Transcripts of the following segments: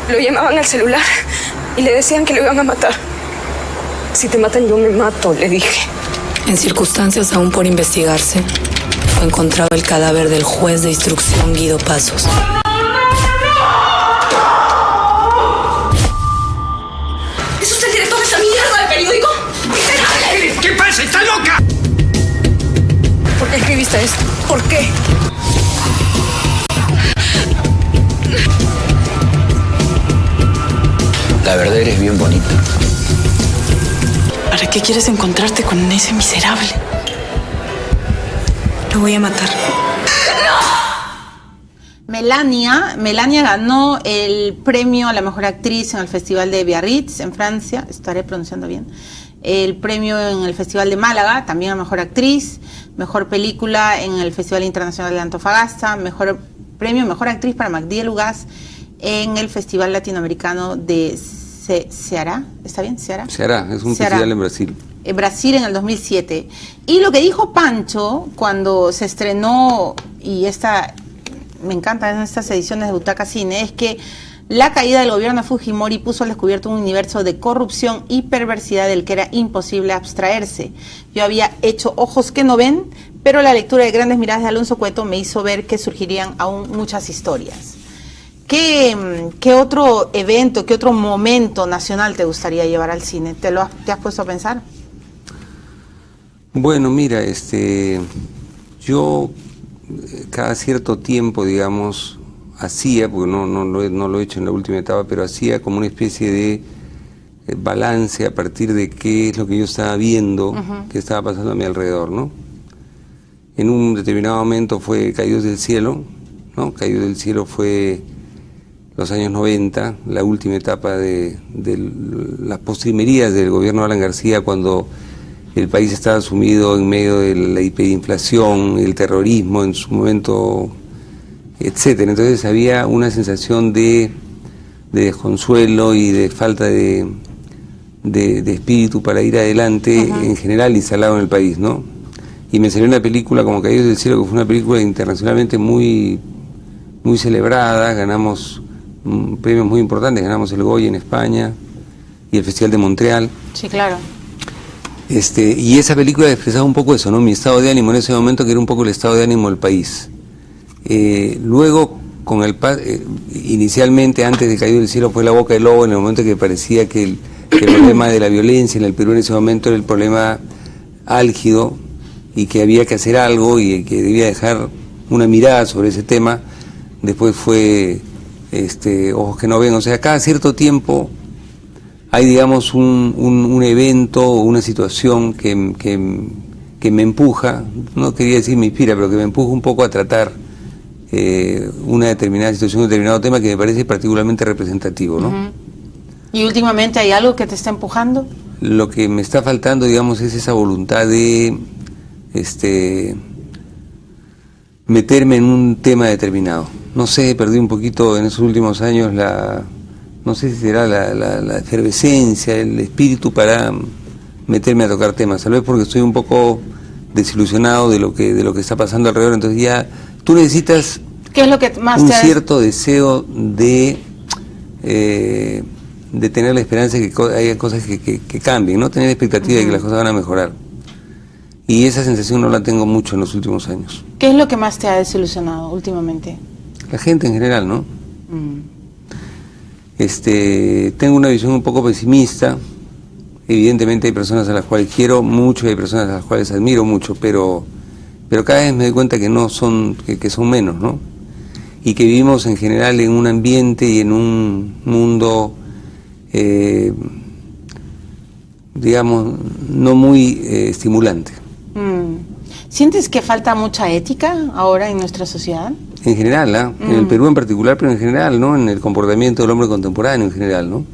Lo llamaban al celular y le decían que lo iban a matar. Si te matan, yo me mato, le dije. En circunstancias aún por investigarse, fue encontrado el cadáver del juez de instrucción Guido Pasos. ¿Es usted el director de esa mierda de periódico? ¿Qué pasa? ¡Está loca! ¿Por qué escribiste esto? ¿Por qué? La verdad, eres bien bonita. ¿Para qué quieres encontrarte con ese miserable? Lo voy a matar. Melania ganó el premio a la mejor actriz en el Festival de Biarritz, en Francia, estaré pronunciando bien. El premio en el Festival de Málaga, también a mejor actriz. Mejor película en el Festival Internacional de Antofagasta. Mejor actriz para Magdiel Ugaz en el Festival Latinoamericano de Ceará. ¿Está bien? ¿Ceará? Ceará, es un festival en Brasil. En Brasil en el 2007. Y lo que dijo Pancho cuando se estrenó, y me encantan estas ediciones de Butaca Cine, es que la caída del gobierno de Fujimori puso al descubierto un universo de corrupción y perversidad del que era imposible abstraerse. Yo había hecho Ojos que no ven, pero la lectura de Grandes miradas de Alonso Cueto me hizo ver que surgirían aún muchas historias. ¿Qué otro evento, qué otro momento nacional te gustaría llevar al cine? ¿Te has puesto a pensar? Bueno, mira, yo cada cierto tiempo, digamos, hacía, porque no lo he hecho en la última etapa, pero hacía como una especie de balance a partir de qué es lo que yo estaba viendo, qué estaba pasando a mi alrededor, ¿no? En un determinado momento fue Caídos del Cielo, ¿no? Caídos del Cielo fue los años 90, la última etapa de las postrimerías del gobierno de Alan García, cuando el país estaba sumido en medio de la hiperinflación, el terrorismo en su momento, etcétera. Entonces había una sensación de desconsuelo y de falta de espíritu para ir adelante en general instalado en el país, ¿no? Y me salió una película como Caídos del Cielo, que fue una película internacionalmente muy celebrada, ganamos premios muy importantes, ganamos el Goya en España y el Festival de Montreal. Sí, claro. Y esa película expresaba un poco eso, ¿no? Mi estado de ánimo en ese momento, que era un poco el estado de ánimo del país. Luego, inicialmente, antes de Caído del Cielo, fue La Boca del Lobo, en el momento que parecía que el problema de la violencia en el Perú en ese momento era el problema álgido y que había que hacer algo y que debía dejar una mirada sobre ese tema. Después fue Ojos que no ven, o sea, cada cierto tiempo hay, digamos, un evento o una situación que me empuja, no quería decir me inspira, pero que me empuja un poco a tratar una determinada situación, un determinado tema que me parece particularmente representativo, ¿no? ¿Y últimamente hay algo que te está empujando? Lo que me está faltando, digamos, es esa voluntad de meterme en un tema determinado. No sé, perdí un poquito en esos últimos años no sé si será la efervescencia, el espíritu para meterme a tocar temas, tal vez porque estoy un poco desilusionado de lo que está pasando alrededor. Entonces ya tú necesitas ¿qué es lo que más un cierto deseo de tener la esperanza de que haya cosas que cambien, no tener expectativa de que las cosas van a mejorar. Y esa sensación no la tengo mucho en los últimos años. ¿Qué es lo que más te ha desilusionado últimamente? La gente en general, ¿no? Tengo una visión un poco pesimista. Evidentemente hay personas a las cuales quiero mucho y hay personas a las cuales admiro mucho, pero cada vez me doy cuenta que no son, que son menos, ¿no? Y que vivimos en general en un ambiente y en un mundo, digamos, no muy estimulante. ¿Sientes que falta mucha ética ahora en nuestra sociedad? En general, en el Perú en particular, pero en general, ¿no? En el comportamiento del hombre contemporáneo en general, ¿no?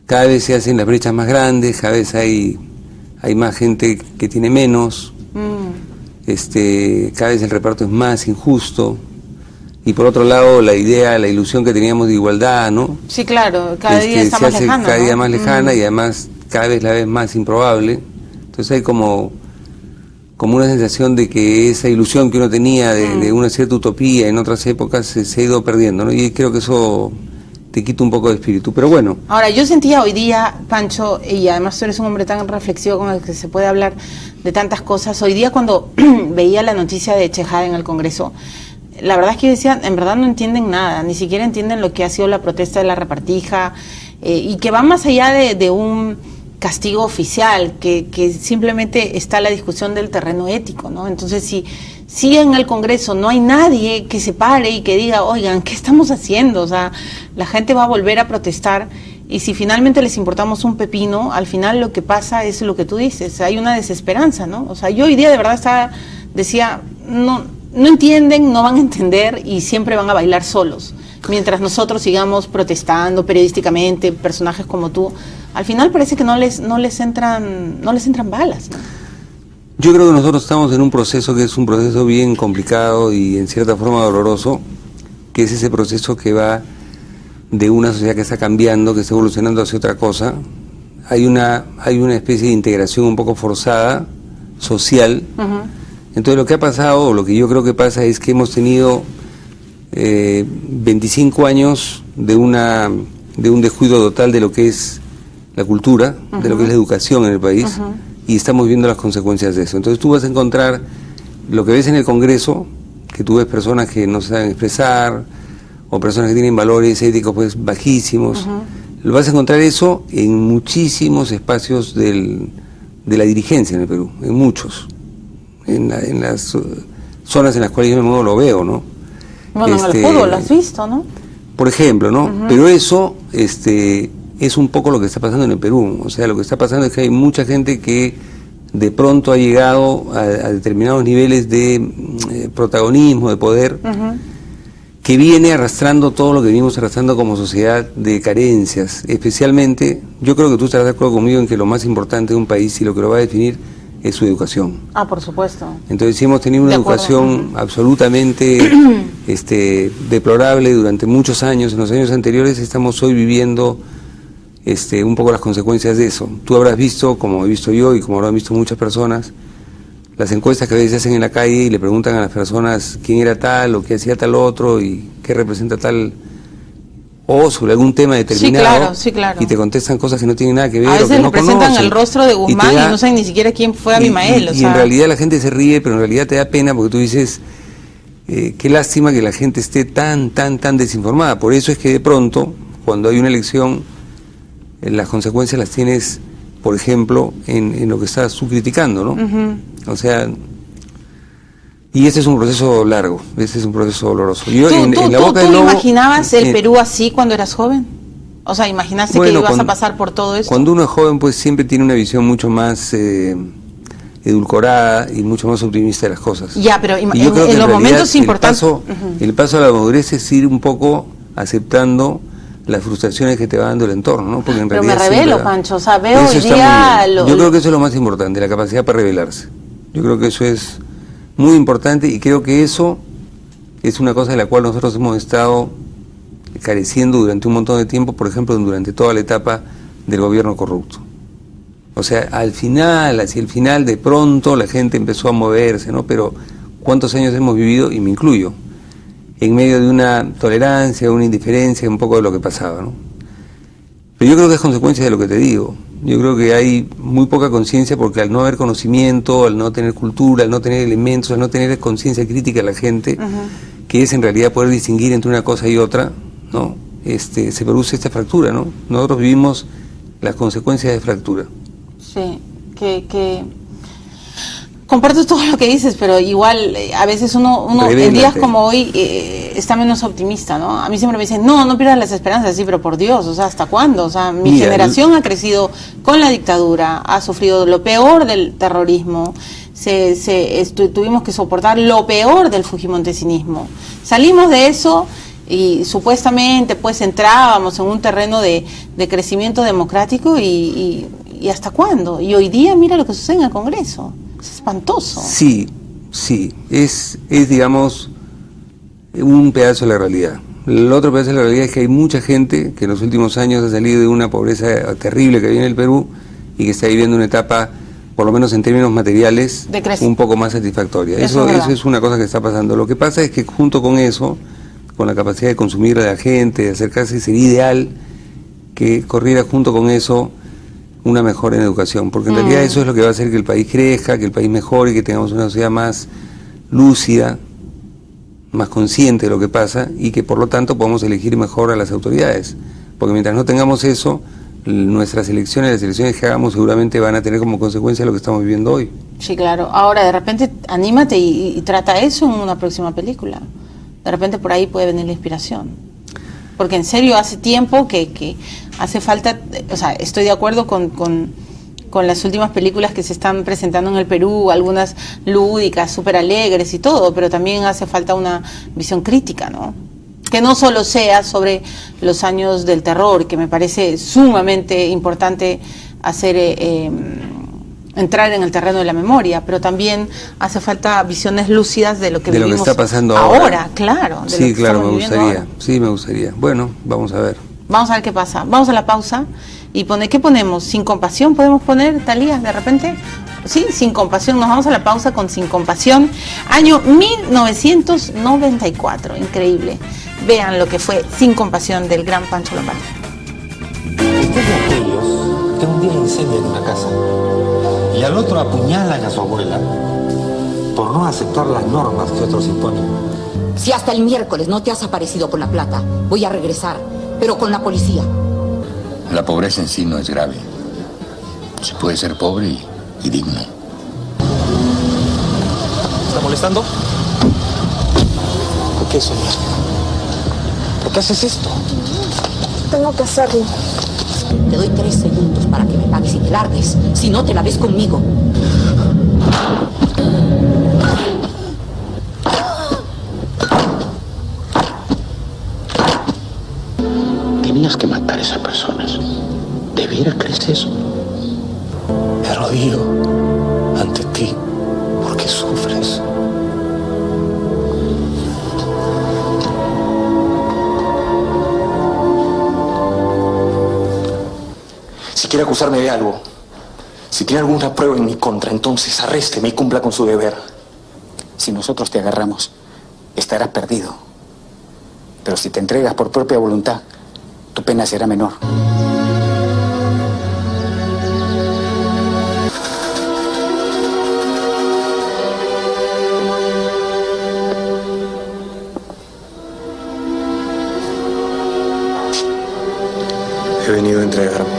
Cada vez se hacen las brechas más grandes, cada vez hay más gente que tiene menos, cada vez el reparto es más injusto, y por otro lado la ilusión que teníamos de igualdad, ¿no? Sí, claro, cada día está más lejana, cada día ¿no? más lejana y además cada vez la vez más improbable. Entonces hay como una sensación de que esa ilusión que uno tenía de una cierta utopía en otras épocas se ha ido perdiendo, ¿no? Y creo que eso te quita un poco de espíritu. Pero bueno. Ahora, yo sentía hoy día, Pancho, y además tú eres un hombre tan reflexivo con el que se puede hablar de tantas cosas. Hoy día cuando veía la noticia de Chejade en el Congreso, la verdad es que yo decía, en verdad no entienden nada, ni siquiera entienden lo que ha sido la protesta de la repartija, y que va más allá de un castigo oficial, que simplemente está la discusión del terreno ético, ¿no? Entonces, si en el Congreso no hay nadie que se pare y que diga, oigan, ¿qué estamos haciendo? O sea, la gente va a volver a protestar, y si finalmente les importamos un pepino, al final lo que pasa es lo que tú dices, hay una desesperanza, ¿no? O sea, yo hoy día de verdad decía, no entienden, no van a entender y siempre van a bailar solos. Mientras nosotros sigamos protestando periodísticamente, personajes como tú, al final parece que no les entran balas, ¿no? Yo creo que nosotros estamos en un proceso que es un proceso bien complicado y en cierta forma doloroso, que es ese proceso que va de una sociedad que está cambiando, que está evolucionando hacia otra cosa. Hay una especie de integración un poco forzada, social. Entonces lo que ha pasado, o lo que yo creo que pasa, es que hemos tenido 25 años de un descuido total de lo que es la cultura, de lo que es la educación en el país, y estamos viendo las consecuencias de eso. Entonces tú vas a encontrar lo que ves en el Congreso, que tú ves personas que no saben expresar, o personas que tienen valores éticos pues bajísimos. Lo vas a encontrar eso en muchísimos espacios de la dirigencia en el Perú, en muchos. En las zonas en las cuales yo me muevo lo veo, ¿no? Bueno, en el fútbol lo has visto, ¿no? Por ejemplo, ¿no? Pero eso es un poco lo que está pasando en el Perú. O sea, lo que está pasando es que hay mucha gente que de pronto ha llegado a determinados niveles de protagonismo, de poder, que viene arrastrando todo lo que venimos arrastrando como sociedad de carencias. Especialmente, yo creo que tú estarás de acuerdo conmigo en que lo más importante de un país y lo que lo va a definir es su educación. Ah, por supuesto. Entonces, si hemos tenido una educación absolutamente deplorable durante muchos años, en los años anteriores, estamos hoy viviendo un poco las consecuencias de eso. Tú habrás visto, como he visto yo y como lo han visto muchas personas, las encuestas que a veces se hacen en la calle y le preguntan a las personas quién era tal o qué hacía tal otro y qué representa tal, o sobre algún tema determinado. Sí, claro. Y te contestan cosas que no tienen nada que ver. A veces o que le no presentan conocen, el rostro de Guzmán y no saben ni siquiera quién fue Abimael. Y en realidad la gente se ríe, pero en realidad te da pena porque tú dices, qué lástima que la gente esté tan desinformada. Por eso es que de pronto, cuando hay una elección, las consecuencias las tienes, por ejemplo, en lo que estás tú criticando, ¿no? O sea, y ese es un proceso largo, ese es un proceso doloroso. Yo, ¿Tú imaginabas el en Perú así cuando eras joven? O sea, ¿imaginaste que ibas a pasar por todo esto? Cuando uno es joven, pues siempre tiene una visión mucho más edulcorada y mucho más optimista de las cosas. Ya, pero en los momentos importantes... El paso a la madurez es ir un poco aceptando las frustraciones que te va dando el entorno, ¿no? Porque en pero realidad me revelo, Pancho, o sea, veo hoy día... Yo creo que eso es lo más importante, la capacidad para rebelarse. Yo creo que eso es muy importante y creo que eso es una cosa de la cual nosotros hemos estado careciendo durante un montón de tiempo, por ejemplo, durante toda la etapa del gobierno corrupto. O sea, hacia el final, de pronto la gente empezó a moverse, ¿no? Pero ¿cuántos años hemos vivido, y me incluyo, en medio de una tolerancia, una indiferencia, un poco de lo que pasaba, ¿no? Pero yo creo que es consecuencia de lo que te digo. Yo creo que hay muy poca conciencia porque al no haber conocimiento, al no tener cultura, al no tener elementos, al no tener conciencia crítica de la gente, que es en realidad poder distinguir entre una cosa y otra, ¿no? Se produce esta fractura, ¿no? Nosotros vivimos las consecuencias de fractura. Sí, que comparto todo lo que dices, pero igual a veces uno en días como hoy está menos optimista, ¿no? A mí siempre me dicen, no pierdas las esperanzas, sí, pero por Dios, o sea, ¿hasta cuándo? O sea, mi generación ha crecido con la dictadura, ha sufrido lo peor del terrorismo, tuvimos que soportar lo peor del fujimontesinismo. Salimos de eso y supuestamente pues entrábamos en un terreno de crecimiento democrático y ¿hasta cuándo? Y hoy día mira lo que sucede en el Congreso. Es espantoso. Sí, es digamos un pedazo de la realidad. El otro pedazo de la realidad es que hay mucha gente que en los últimos años ha salido de una pobreza terrible que había en el Perú y que está viviendo una etapa, por lo menos en términos materiales, un poco más satisfactoria. Eso es una cosa que está pasando. Lo que pasa es que junto con eso con la capacidad de consumir de la gente, de acercarse, sería ideal que corriera junto con eso una mejora en educación, porque en realidad eso es lo que va a hacer que el país crezca, que el país mejore, que tengamos una sociedad más lúcida, más consciente de lo que pasa y que por lo tanto podamos elegir mejor a las autoridades, porque mientras no tengamos eso, nuestras elecciones, las elecciones que hagamos seguramente van a tener como consecuencia lo que estamos viviendo hoy. Sí, claro. Ahora, de repente, anímate y trata eso en una próxima película. De repente por ahí puede venir la inspiración. Porque en serio hace tiempo que hace falta, o sea, estoy de acuerdo con las últimas películas que se están presentando en el Perú, algunas lúdicas, súper alegres y todo, pero también hace falta una visión crítica, ¿no? Que no solo sea sobre los años del terror, que me parece sumamente importante hacer entrar en el terreno de la memoria, pero también hace falta visiones lúcidas de lo que vivimos lo que está pasando ahora, claro. Sí, claro, me gustaría. Bueno, vamos a ver. Vamos a ver qué pasa. Vamos a la pausa y ¿qué ponemos? ¿Sin compasión podemos poner, Talía, de repente? Sí, Sin compasión. Nos vamos a la pausa con Sin compasión, año 1994. Increíble. Vean lo que fue Sin compasión del gran Pancho Lombardi. Es de aquellos que un día incendian una casa y al otro apuñalan a su abuela por no aceptar las normas que otros imponen. Si hasta el miércoles no te has aparecido con la plata, voy a regresar, pero con la policía. La pobreza en sí no es grave. Se puede ser pobre y digno. ¿Está molestando? ¿Por qué, Sonia? ¿Por qué haces esto? Tengo que hacerlo. Te doy 3 segundos para que me pagues y te largues. Si no, te la ves conmigo. Tenías que matar a esas personas. ¿De veras crees eso? Me arrodillo ante ti porque sufres. Si quiere acusarme de algo, si tiene alguna prueba en mi contra, entonces arrésteme y cumpla con su deber. Si nosotros te agarramos, estarás perdido. Pero si te entregas por propia voluntad, tu pena será menor. He venido a entregarme.